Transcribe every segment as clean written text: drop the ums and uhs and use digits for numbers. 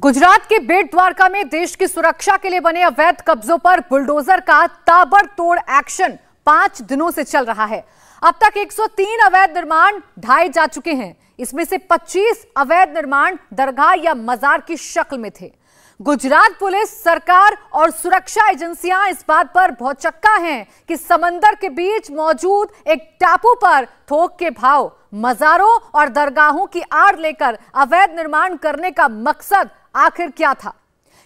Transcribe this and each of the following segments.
गुजरात के बेट द्वारका में देश की सुरक्षा के लिए बने अवैध कब्जों पर बुलडोजर का ताबड़तोड़ एक्शन 5 दिनों से चल रहा है। अब तक 103 अवैध निर्माण ढाए जा चुके हैं। इसमें से 25 अवैध निर्माण दरगाह या मजार की शक्ल में थे। गुजरात पुलिस, सरकार और सुरक्षा एजेंसियां इस बात पर भौचक्का हैं कि समंदर के बीच मौजूद एक टापू पर थोक के भाव मजारों और दरगाहों की आड़ लेकर अवैध निर्माण करने का मकसद आखिर क्या था?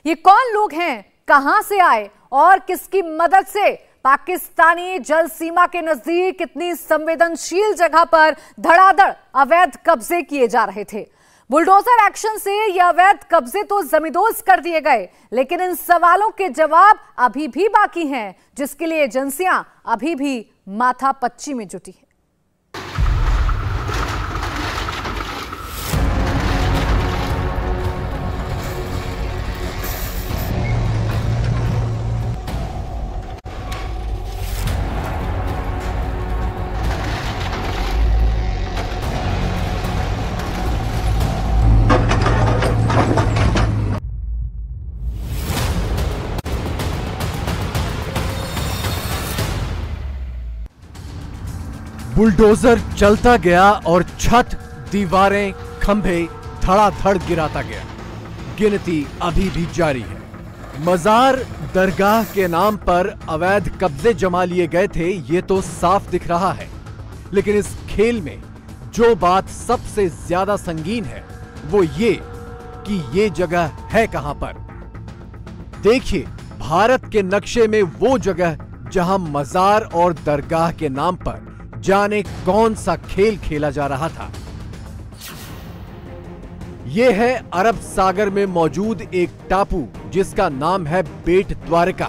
ये कौन लोग हैं, कहां से आए और किसकी मदद से पाकिस्तानी जल सीमा के नजदीक इतनी संवेदनशील जगह पर धड़ाधड़ अवैध कब्जे किए जा रहे थे? बुलडोजर एक्शन से ये अवैध कब्जे तो जमींदोज कर दिए गए, लेकिन इन सवालों के जवाब अभी भी बाकी हैं, जिसके लिए एजेंसियां अभी भी माथापच्ची में जुटी हैं। बुलडोजर चलता गया और छत, दीवारें, खंभे धड़ाधड़ गिराता गया। गिनती अभी भी जारी है। मजार, दरगाह के नाम पर अवैध कब्जे जमा लिए गए थे, ये तो साफ दिख रहा है। लेकिन इस खेल में जो बात सबसे ज्यादा संगीन है वो ये कि ये जगह है कहां पर। देखिए, भारत के नक्शे में वो जगह जहां मजार और दरगाह के नाम पर जाने कौन सा खेल खेला जा रहा था। यह है अरब सागर में मौजूद एक टापू जिसका नाम है बेट द्वारका।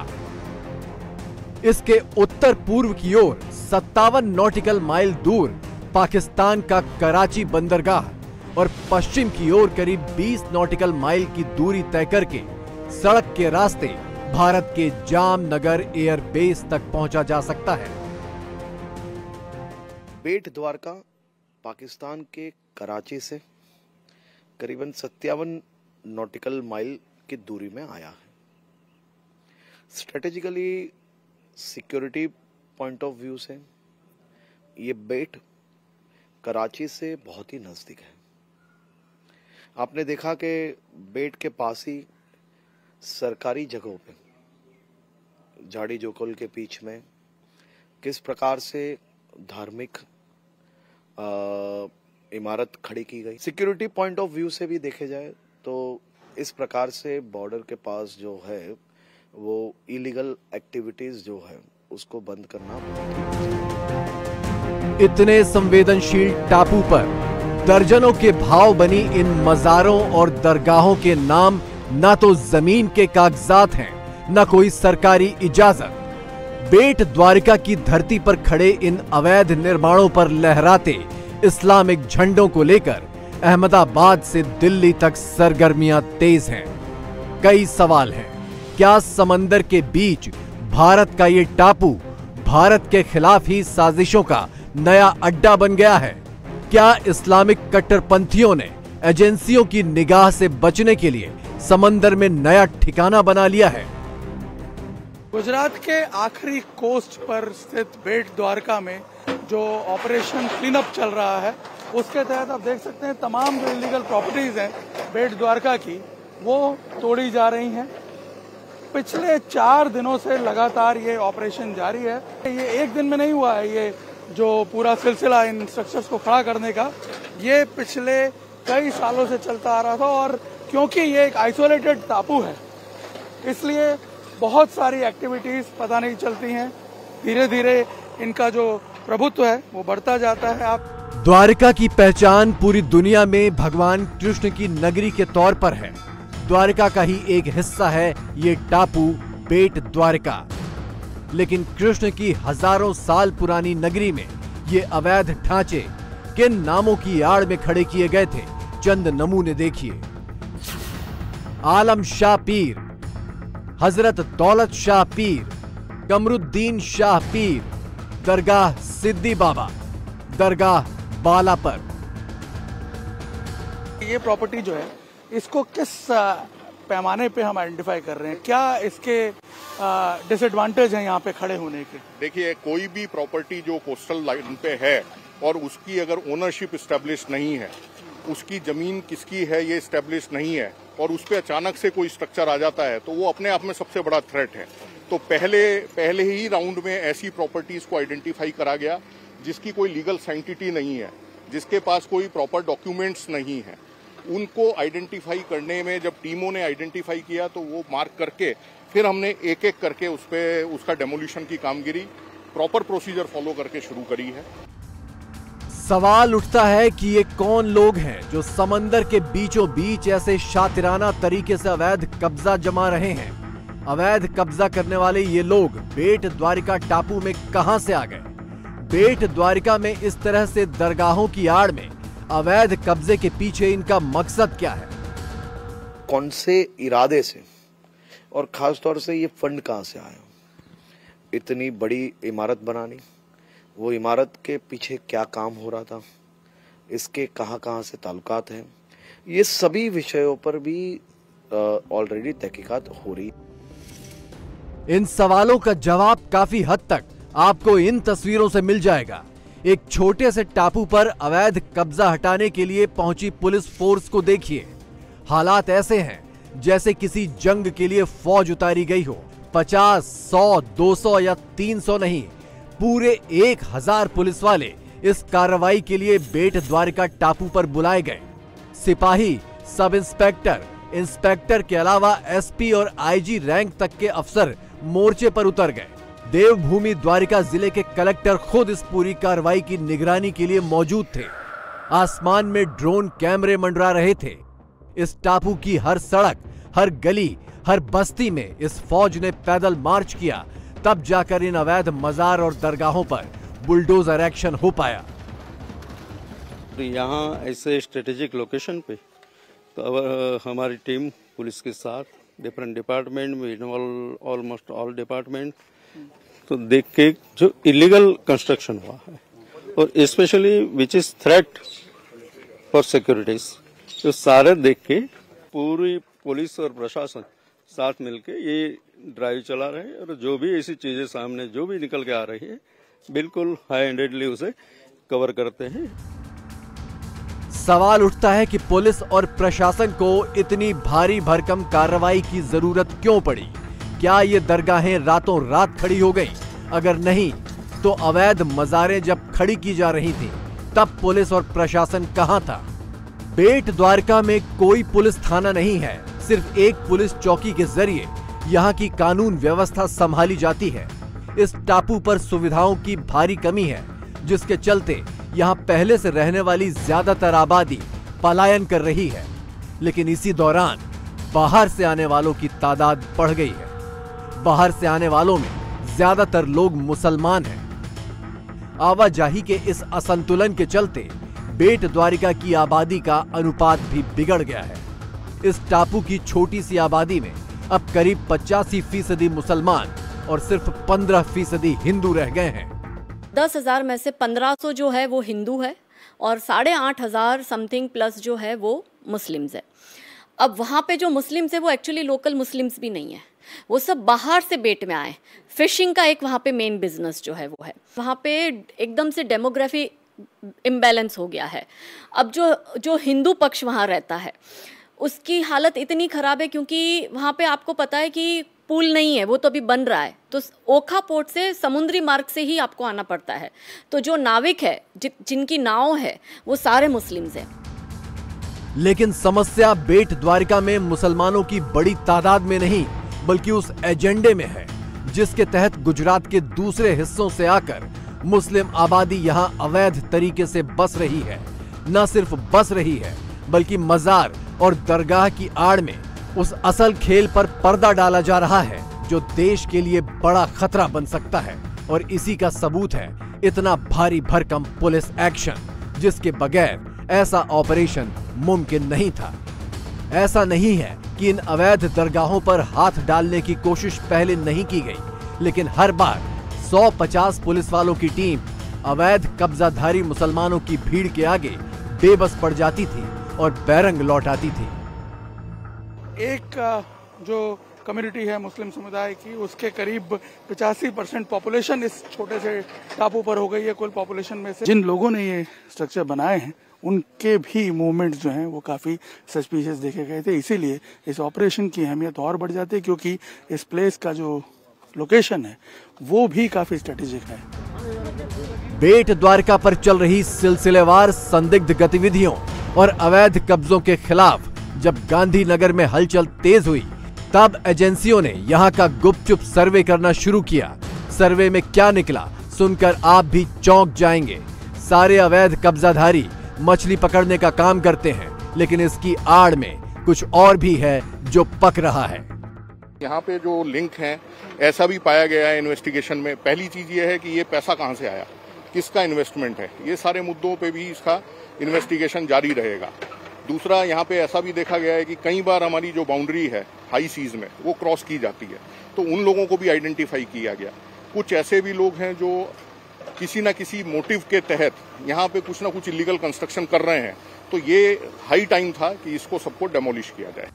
इसके उत्तर पूर्व की ओर 57 नॉटिकल माइल दूर पाकिस्तान का कराची बंदरगाह और पश्चिम की ओर करीब 20 नॉटिकल माइल की दूरी तय करके सड़क के रास्ते भारत के जामनगर एयरबेस तक पहुंचा जा सकता है। बेट द्वारका पाकिस्तान के कराची से करीबन 57 नॉटिकल माइल की दूरी में आया है। Strategically security point of view से ये बेट कराची से बहुत ही नजदीक है। आपने देखा कि बेट के पास ही सरकारी जगहों पे झाड़ी जोकोल के बीच में किस प्रकार से धार्मिक इमारत खड़ी की गई। सिक्योरिटी पॉइंट ऑफ व्यू से भी देखे जाए तो इस प्रकार से बॉर्डर के पास जो है वो इलीगल एक्टिविटीज जो है उसको बंद करना। इतने संवेदनशील टापू पर दर्जनों के भाव बनी इन मजारों और दरगाहों के नाम ना तो जमीन के कागजात हैं, ना कोई सरकारी इजाजत। बेट द्वारका की धरती पर खड़े इन अवैध निर्माणों पर लहराते इस्लामिक झंडों को लेकर अहमदाबाद से दिल्ली तक सरगर्मियां तेज हैं। कई सवाल हैं। क्या समंदर के बीच भारत का ये टापू भारत के खिलाफ ही साजिशों का नया अड्डा बन गया है? क्या इस्लामिक कट्टरपंथियों ने एजेंसियों की निगाह से बचने के लिए समंदर में नया ठिकाना बना लिया है? गुजरात के आखिरी कोस्ट पर स्थित बेट द्वारका में जो ऑपरेशन क्लीन अप चल रहा है, उसके तहत आप देख सकते हैं तमाम जो इलीगल प्रॉपर्टीज हैं बेट द्वारका की वो तोड़ी जा रही हैं। पिछले 4 दिनों से लगातार ये ऑपरेशन जारी है। ये एक दिन में नहीं हुआ है। ये जो पूरा सिलसिला इन स्ट्रक्चर्स को खड़ा करने का, ये पिछले कई सालों से चलता आ रहा था। और क्योंकि ये एक आइसोलेटेड टापू है, इसलिए बहुत सारी एक्टिविटीज पता नहीं चलती हैं। धीरे धीरे इनका जो प्रभुत्व है वो बढ़ता जाता है। आप द्वारका की पहचान पूरी दुनिया में भगवान कृष्ण की नगरी के तौर पर है। द्वारका का ही एक हिस्सा है ये टापू बेट द्वारका। लेकिन कृष्ण की हजारों साल पुरानी नगरी में ये अवैध ढांचे किन नामों की आड़ में खड़े किए गए थे, चंद नमूने देखिए। आलम शाह पीर, हजरत दौलत शाह पीर, कमरुद्दीन शाह पीर, दरगाह सिद्दी बाबा, दरगाह बालापर। ये प्रॉपर्टी जो है इसको किस पैमाने पे हम आइडेंटिफाई कर रहे हैं। क्या इसके डिसएडवांटेज हैं यहाँ पे खड़े होने के? देखिए, कोई भी प्रॉपर्टी जो कोस्टल लाइन पे है और उसकी अगर ओनरशिप स्टैब्लिश नहीं है, उसकी जमीन किसकी है ये स्टैब्लिश नहीं है और उस पर अचानक से कोई स्ट्रक्चर आ जाता है तो वो अपने आप में सबसे बड़ा थ्रेट है। तो पहले ही राउंड में ऐसी प्रॉपर्टीज को आइडेंटिफाई करा गया जिसकी कोई लीगल सैंक्टिटी नहीं है, जिसके पास कोई प्रॉपर डॉक्यूमेंट्स नहीं है। उनको आइडेंटिफाई करने में जब टीमों ने आइडेंटिफाई किया तो वो मार्क करके फिर हमने एक एक करके उसका डेमोलिशन की कामगिरी प्रॉपर प्रोसीजर फॉलो करके शुरू करी है। सवाल उठता है कि ये कौन लोग हैं जो समंदर के बीचों बीच ऐसे शातिराना तरीके से अवैध कब्जा जमा रहे हैं। अवैध कब्जा करने वाले ये लोग बेट द्वारिका टापू में कहां से आ गए? बेट द्वारिका में इस तरह से दरगाहों की आड़ में अवैध कब्जे के पीछे इनका मकसद क्या है? कौन से इरादे से और खास तौर से ये फंड कहां से आया? इतनी बड़ी इमारत बनानी, वो इमारत के पीछे क्या काम हो रहा था, इसके कहां से ताल्लुकात हैं, ये सभी विषयों पर भी ऑलरेडी तहकीकात हो रही। इन सवालों का जवाब काफी हद तक आपको इन तस्वीरों से मिल जाएगा। एक छोटे से टापू पर अवैध कब्जा हटाने के लिए पहुंची पुलिस फोर्स को देखिए। हालात ऐसे हैं जैसे किसी जंग के लिए फौज उतारी गई हो। 50, 100, 200 या 300 नहीं, पूरे 1000 पुलिस वाले इस कार्रवाई के लिए बेट द्वारिका टापू पर बुलाए गए। सिपाही, सब इंस्पेक्टर, इंस्पेक्टर के अलावा एसपी और आईजी रैंक तक के अफसर मोर्चे पर उतर गए। देवभूमि द्वारिका जिले के कलेक्टर खुद इस पूरी कार्रवाई की निगरानी के लिए मौजूद थे। आसमान में ड्रोन कैमरे मंडरा रहे थे। इस टापू की हर सड़क, हर गली, हर बस्ती में इस फौज ने पैदल मार्च किया, तब जाकर इन अवैध मजार और दरगाहों पर बुलडोजर एक्शन हो पाया। तो यहाँ ऐसे स्ट्रेटेजिक लोकेशन पे तो हमारी टीम पुलिस के साथ डिफरेंट डिपार्टमेंट में इन्वॉल्व, ऑलमोस्ट ऑल डिपार्टमेंट, तो देख के जो इलीगल कंस्ट्रक्शन हुआ है और specially which is threat for securities, तो सारे देख के पूरी पुलिस और प्रशासन साथ मिलके ये ड्राइव चला रहे हैं और जो भी ऐसी चीजें सामने जो भी निकल के आ रही है बिल्कुल हाई हैंडेडली उसे कवर करते हैं। सवाल उठता है कि पुलिस और प्रशासन को इतनी भारी भरकम कार्रवाई की जरूरत क्यों पड़ी? क्या ये दरगाहें रातों रात खड़ी हो गई? अगर नहीं तो अवैध मजारें जब खड़ी की जा रही थी तब पुलिस और प्रशासन कहां था? बेट द्वारका में कोई पुलिस थाना नहीं है, सिर्फ एक पुलिस चौकी के जरिए यहाँ की कानून व्यवस्था संभाली जाती है। इस टापू पर सुविधाओं की भारी कमी है, जिसके चलते यहाँ पहले से रहने वाली ज्यादातर आबादी पलायन कर रही है। लेकिन इसी दौरान बाहर से आने वालों की तादाद बढ़ गई है। बाहर से आने वालों में ज्यादातर लोग मुसलमान हैं। आवाजाही के इस असंतुलन के चलते बेट द्वारिका की आबादी का अनुपात भी बिगड़ गया है। इस टापू की छोटी सी आबादी में अब करीब 85% मुसलमान और सिर्फ 15% हिंदू रह गए हैं। 10,000 में से 1500 जो है वो हिंदू है और 8,500 समथिंग प्लस जो है वो मुस्लिम्स है। अब वहाँ पे जो मुस्लिम्स है वो एक्चुअली लोकल मुस्लिम्स भी नहीं है, वो सब बाहर से बेट में आए। फिशिंग का एक वहाँ पे मेन बिजनेस जो है वो है। वहाँ पे एकदम से डेमोग्राफी इम्बैलेंस हो गया है। अब जो हिंदू पक्ष वहाँ रहता है उसकी हालत इतनी ख़राब है क्योंकि वहाँ पे आपको पता है कि पुल नहीं है, वो तो अभी बन रहा है, तो ओखा पोर्ट से समुद्री मार्ग से ही आपको आना पड़ता है। तो जो नाविक है, जिनकी नाव है, वो सारे मुस्लिम्स हैं। लेकिन समस्या बेट द्वारिका में मुसलमानों की बड़ी तादाद में नहीं, बल्कि उस एजेंडे में है जिसके तहत गुजरात के दूसरे हिस्सों से आकर मुस्लिम आबादी यहां अवैध तरीके से बस रही है। न सिर्फ बस रही है, बल्कि मजार और दरगाह की आड़ में उस असल खेल पर पर्दा डाला जा रहा है जो देश के लिए बड़ा खतरा बन सकता है। और इसी का सबूत है इतना भारी भरकम पुलिस एक्शन, जिसके बगैर ऐसा ऑपरेशन मुमकिन नहीं था। ऐसा नहीं है कि इन अवैध दरगाहों पर हाथ डालने की कोशिश पहले नहीं की गई, लेकिन हर बार 150 पुलिस वालों की टीम अवैध कब्जाधारी मुसलमानों की भीड़ के आगे बेबस पड़ जाती थी और बैरंग लौट आती थी। एक जो कम्युनिटी है मुस्लिम समुदाय की, उसके करीब 85% पॉपुलेशन इस छोटे से टापू पर हो गई है कुल पॉपुलेशन में से। जिन लोगों ने ये स्ट्रक्चर बनाए हैं उनके भी मूवमेंट जो हैं वो काफ़ी सस्पिशियस देखे गए थे, इसीलिए इस ऑपरेशन की अहमियत और बढ़ जाती है, क्योंकि इस प्लेस का जो लोकेशन है वो भी काफ़ी स्ट्रेटेजिक है। बेट द्वारका पर चल रही सिलसिलेवार संदिग्ध गतिविधियों और अवैध कब्जों के खिलाफ जब गांधीनगर में हलचल तेज हुई, तब एजेंसियों ने यहां का गुपचुप सर्वे करना शुरू किया। सर्वे में क्या निकला सुनकर आप भी चौंक जाएंगे। सारे अवैध कब्जाधारी मछली पकड़ने का काम करते हैं, लेकिन इसकी आड़ में कुछ और भी है जो पक रहा है। यहाँ पे जो लिंक हैं, ऐसा भी पाया गया है इन्वेस्टिगेशन में। पहली चीज ये है कि ये पैसा कहाँ से आया, किसका इन्वेस्टमेंट है, ये सारे मुद्दों पे भी इसका इन्वेस्टिगेशन जारी रहेगा। दूसरा, यहाँ पे ऐसा भी देखा गया है कि कई बार हमारी जो बाउंड्री है हाई सीज में वो क्रॉस की जाती है, तो उन लोगों को भी आइडेंटिफाई किया गया। कुछ ऐसे भी लोग हैं जो किसी न किसी मोटिव के तहत यहाँ पे कुछ ना कुछ इलीगल कंस्ट्रक्शन कर रहे हैं, तो ये हाई टाइम था कि इसको सबको डेमोलिश किया जाए।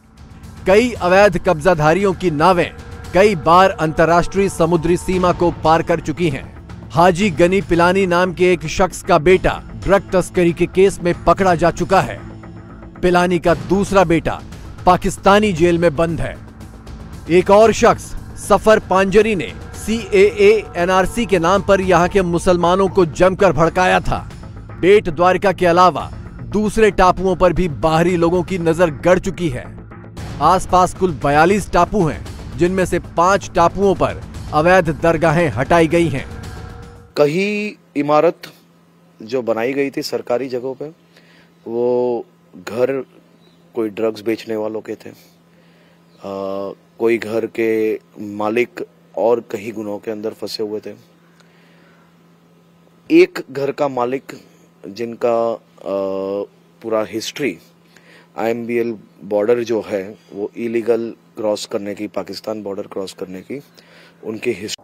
कई अवैध कब्जाधारियों की नावें कई बार अंतर्राष्ट्रीय समुद्री सीमा को पार कर चुकी हैं। हाजी गनी पिलानी नाम के एक शख्स का बेटा ड्रग तस्करी के केस में पकड़ा जा चुका है। पिलानी का दूसरा बेटा पाकिस्तानी जेल में बंद है। एक और शख्स सफर पांजरी ने CAA NRC के नाम पर यहाँ के मुसलमानों को जमकर भड़काया था। बेट द्वारका के अलावा दूसरे टापुओं पर भी बाहरी लोगों की नजर गड़ चुकी है। आसपास कुल 42 टापू हैं, जिनमें से 5 टापुओं पर अवैध दरगाहें हटाई गई हैं। कहीं इमारत जो बनाई गई थी सरकारी जगहों पे, वो घर कोई ड्रग्स बेचने वालों के थे, कोई घर के मालिक और कहीं गुनाहों के अंदर फंसे हुए थे। एक घर का मालिक जिनका पूरा हिस्ट्री IMBL बॉर्डर जो है वो इलीगल क्रॉस करने की, पाकिस्तान बॉर्डर क्रॉस करने की उनकी हिस्ट्री।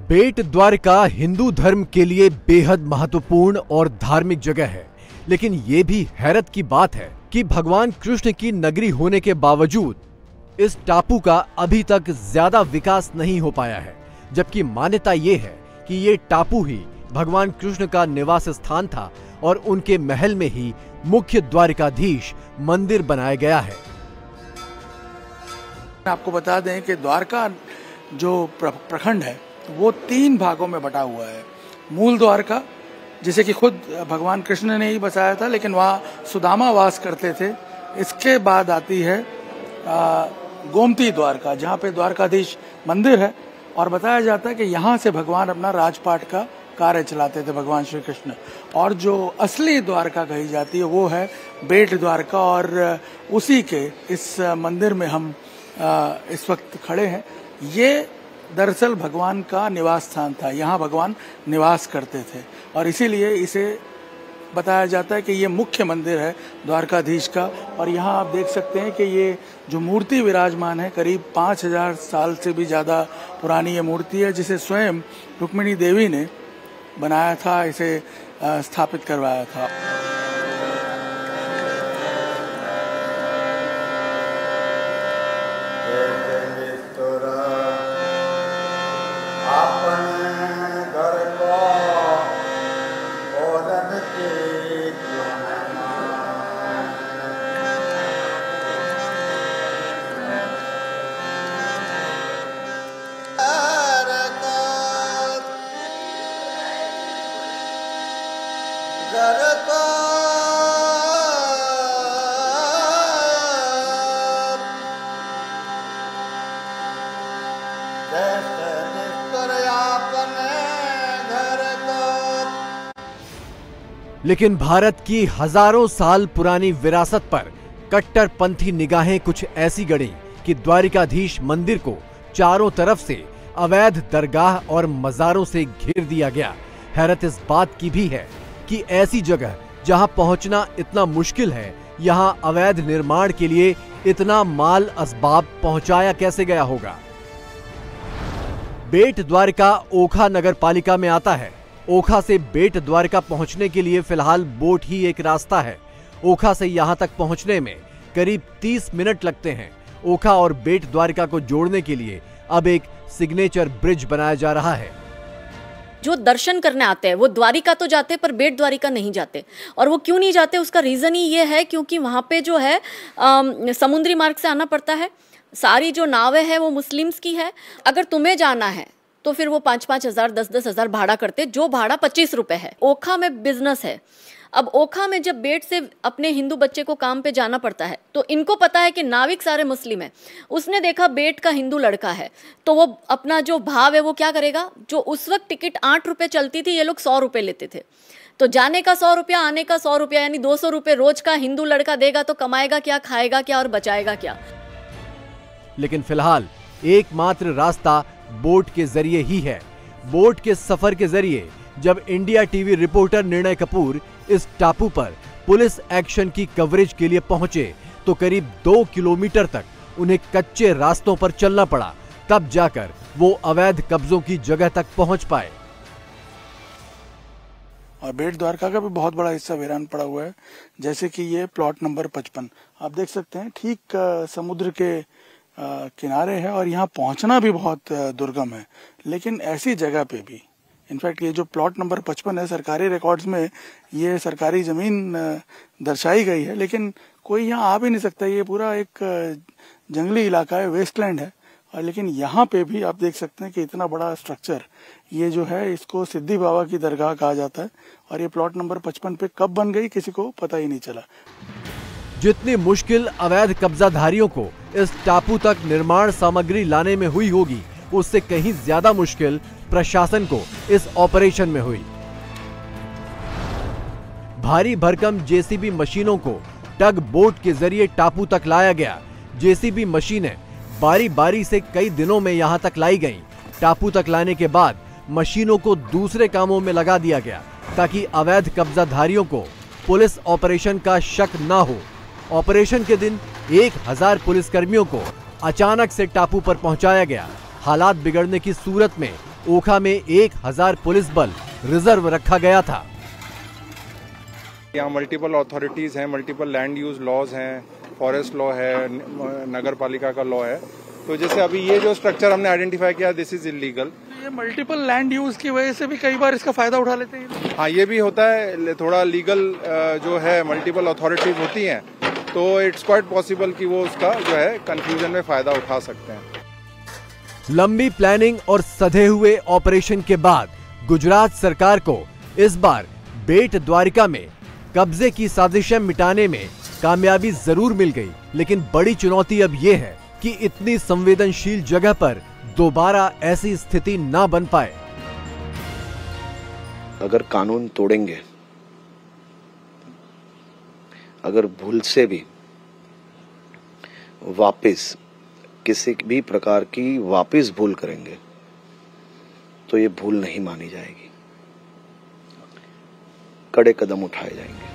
बेट द्वारका हिंदू धर्म के लिए बेहद महत्वपूर्ण और धार्मिक जगह है, लेकिन ये भी हैरत की बात है कि भगवान कृष्ण की नगरी होने के बावजूद इस टापू का अभी तक ज्यादा विकास नहीं हो पाया है, जबकि मान्यता ये है कि ये टापू ही भगवान कृष्ण का निवास स्थान था और उनके महल में ही मुख्य द्वारकाधीश मंदिर बनाया गया है। आपको बता दें कि द्वारका जो प्रखंड है वो 3 भागों में बटा हुआ है। मूल द्वारका, जिसे कि खुद भगवान कृष्ण ने ही बसाया था, लेकिन वहाँ सुदामा वास करते थे। इसके बाद आती है गोमती द्वारका, जहाँ पे द्वारकाधीश मंदिर है, और बताया जाता है कि यहाँ से भगवान अपना राजपाट का कार्य चलाते थे भगवान श्री कृष्ण। और जो असली द्वारका कही जाती है वो है बेट द्वारका, और उसी के इस मंदिर में हम इस वक्त खड़े हैं। ये दरअसल भगवान का निवास स्थान था, यहाँ भगवान निवास करते थे, और इसीलिए इसे बताया जाता है कि ये मुख्य मंदिर है द्वारकाधीश का। और यहाँ आप देख सकते हैं कि ये जो मूर्ति विराजमान है, करीब 5000 साल से भी ज़्यादा पुरानी ये मूर्ति है, जिसे स्वयं रुक्मिणी देवी ने बनाया था, इसे स्थापित करवाया था। लेकिन भारत की हजारों साल पुरानी विरासत पर कट्टरपंथी निगाहें कुछ ऐसी गड़ी कि द्वारिकाधीश मंदिर को चारों तरफ से अवैध दरगाह और मजारों से घेर दिया गया। हैरत इस बात की भी है कि ऐसी जगह जहां पहुंचना इतना मुश्किल है, यहां अवैध निर्माण के लिए इतना माल असबाब पहुंचाया कैसे गया होगा। बेट द्वारका ओखा नगर पालिका में आता है। ओखा से बेट द्वारका पहुंचने के लिए फिलहाल बोट ही एक रास्ता है। ओखा से यहां तक पहुंचने में करीब 30 मिनट लगते हैं। ओखा और बेट द्वारिका को जोड़ने के लिए अब एक सिग्नेचर ब्रिज बनाया जा रहा है। जो दर्शन करने आते हैं वो द्वारिका तो जाते पर बेट द्वारिका नहीं जाते। और वो क्यों नहीं जाते, उसका रीज़न ही ये है क्योंकि वहाँ पे जो है समुद्री मार्ग से आना पड़ता है। सारी जो नावें हैं वो मुस्लिम्स की है। अगर तुम्हें जाना है तो फिर वो 5-5 हज़ार 10-10 हज़ार भाड़ा करते, जो भाड़ा 25 रुपये है। ओखा में बिजनेस है। अब ओखा में जब बेट से अपने हिंदू बच्चे को काम पे जाना पड़ता है तो इनको पता है कि नाविक सारे मुस्लिम हैं। उसने देखा बेट का हिंदू लड़का है तो वो अपना जो भाव है वो क्या करेगा, जो उस वक्त टिकट 8 रुपये चलती थी, ये लोग 100 रुपये लेते थे। तो जाने का 100 रुपया, आने का 100 रुपया, यानी 200 रुपये रोज का हिंदू लड़का देगा तो कमाएगा क्या, खाएगा क्या और बचाएगा क्या। लेकिन फिलहाल एकमात्र रास्ता बोट के जरिए ही है। बोट के सफर के जरिए जब इंडिया टीवी रिपोर्टर निर्णय कपूर इस टापू पर पुलिस एक्शन की कवरेज के लिए पहुंचे तो करीब 2 किलोमीटर तक उन्हें कच्चे रास्तों पर चलना पड़ा, तब जाकर वो अवैध कब्जों की जगह तक पहुंच पाए। और बेट द्वारका का भी बहुत बड़ा हिस्सा वीरान पड़ा हुआ है, जैसे कि ये प्लॉट नंबर 55 आप देख सकते हैं, ठीक समुद्र के किनारे है और यहाँ पहुंचना भी बहुत दुर्गम है। लेकिन ऐसी जगह पे भी, इनफैक्ट ये जो प्लॉट नंबर 55 है, सरकारी रिकॉर्ड्स में ये सरकारी जमीन दर्शाई गई है, लेकिन कोई यहाँ आ भी नहीं सकता। ये पूरा एक जंगली इलाका है, वेस्टलैंड है। और लेकिन यहाँ पे भी आप देख सकते हैं कि इतना बड़ा स्ट्रक्चर, ये जो है इसको सिद्धि बाबा की दरगाह कहा जाता है। और ये प्लॉट नंबर 55 पे कब बन गई किसी को पता ही नहीं चला। जितनी मुश्किल अवैध कब्जाधारियों को इस टापू तक निर्माण सामग्री लाने में हुई होगी, उससे कहीं ज्यादा मुश्किल प्रशासन को इस ऑपरेशन में हुई। भारी भरकम जेसीबी मशीनों को टग बोट के जरिए टापू तक लाया गया। जेसीबी मशीनें बारी बारी से कई दिनों में यहां तक लाई गईं। टापू तक लाने के बाद मशीनों को दूसरे कामों में लगा दिया गया ताकि अवैध कब्जाधारियों को पुलिस ऑपरेशन का शक न हो। ऑपरेशन के दिन 1000 पुलिसकर्मियों को अचानक से टापू पर पहुंचाया गया। हालात बिगड़ने की सूरत में ओखा में 1000 पुलिस बल रिजर्व रखा गया था। यहाँ मल्टीपल अथॉरिटीज हैं, मल्टीपल लैंड यूज लॉज हैं, फॉरेस्ट लॉ है, नगर पालिका का लॉ है। तो जैसे अभी ये जो स्ट्रक्चर हमने आइडेंटिफाई किया, दिस इज इलीगल। ये मल्टीपल लैंड यूज की वजह से भी कई बार इसका फायदा उठा लेते हैं। हाँ, ये भी होता है। थोड़ा लीगल जो है मल्टीपल अथॉरिटीज होती हैं तो इट्स क्वाइट पॉसिबल कि वो उसका जो है कंफ्यूजन में फायदा उठा सकते हैं। लंबी प्लानिंग और सधे हुए ऑपरेशन के बाद गुजरात सरकार को इस बार बेट द्वारिका में कब्जे की साजिशें मिटाने में कामयाबी जरूर मिल गई, लेकिन बड़ी चुनौती अब यह है कि इतनी संवेदनशील जगह पर दोबारा ऐसी स्थिति ना बन पाए। अगर कानून तोड़ेंगे, अगर भूल से भी वापस किसी भी प्रकार की वापस भूल करेंगे तो ये भूल नहीं मानी जाएगी, कड़े कदम उठाए जाएंगे।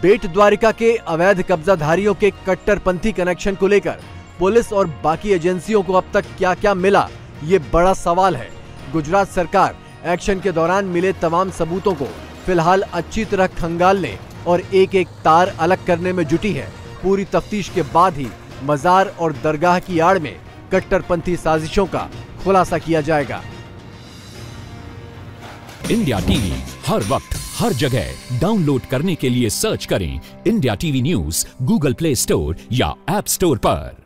बेट द्वारिका के अवैध कब्जाधारियों के कट्टरपंथी कनेक्शन को लेकर पुलिस और बाकी एजेंसियों को अब तक क्या क्या मिला, ये बड़ा सवाल है। गुजरात सरकार एक्शन के दौरान मिले तमाम सबूतों को फिलहाल अच्छी तरह खंगालने और एक एक तार अलग करने में जुटी है। पूरी तफ्तीश के बाद ही मजार और दरगाह की आड़ में कट्टरपंथी साजिशों का खुलासा किया जाएगा। इंडिया टीवी हर वक्त हर जगह डाउनलोड करने के लिए सर्च करें India TV news Google play store या ऐप स्टोर पर।